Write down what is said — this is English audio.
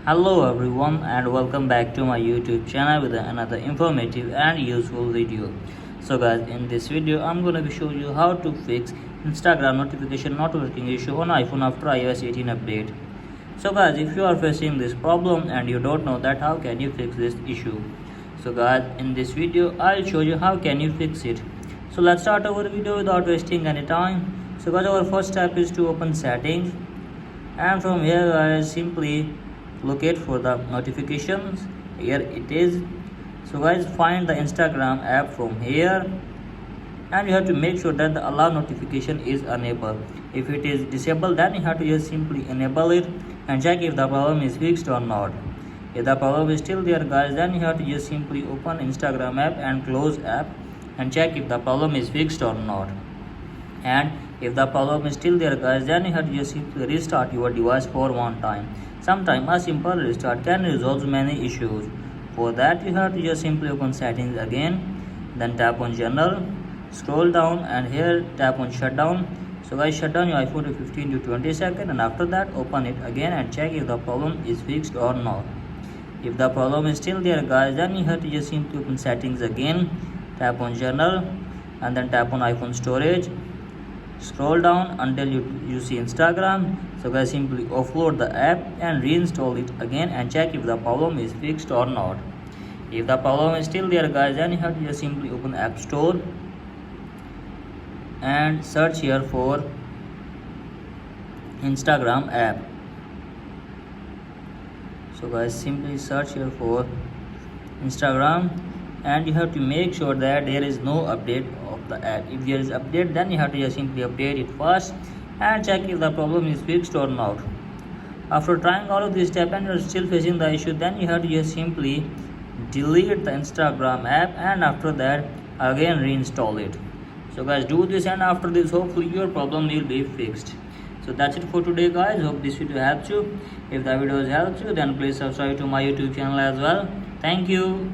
Hello everyone and welcome back to my YouTube channel with another informative and useful video. So guys, in this video I'm going to be showing you how to fix Instagram notification not working issue on iPhone after iOS 18 update. So guys, if you are facing this problem and you don't know that how can you fix this issue. So guys, in this video I'll show you how can you fix it. So let's start our video without wasting any time. So guys, our first step is to open settings, and from here guys simply locate for the notifications. Here it is. So guys, find the Instagram app from here, and you have to make sure that the allow notification is enabled. If it is disabled, then you have to just simply enable it and check if the problem is fixed or not. If the problem is still there guys, then you have to just simply open Instagram app and close app and check if the problem is fixed or not. And if the problem is still there guys, then you have to just simply restart your device for one time. Sometimes a simple restart can resolve many issues. For that you have to just simply open settings again, then tap on general, scroll down, and here tap on shutdown. So guys, shut down your iPhone to 15 to 20 seconds, and after that open it again and check if the problem is fixed or not. If the problem is still there guys, then you have to just simply open settings again, tap on general, and then tap on iPhone storage, scroll down until you see Instagram. So guys, simply offload the app and reinstall it again and check if the problem is fixed or not. If the problem is still there guys, then you have to just simply open App Store and search here for Instagram app. So guys, simply search here for Instagram, and you have to make sure that there is no update of the app. If there is update, then you have to just simply update it first and check if the problem is fixed or not. After trying all of this step and you're still facing the issue, then you have to just simply delete the Instagram app and after that again reinstall it. So guys, do this, and after this hopefully your problem will be fixed. So that's it for today guys. Hope this video helps you. If the video has helped you, then please subscribe to my YouTube channel as well. Thank you.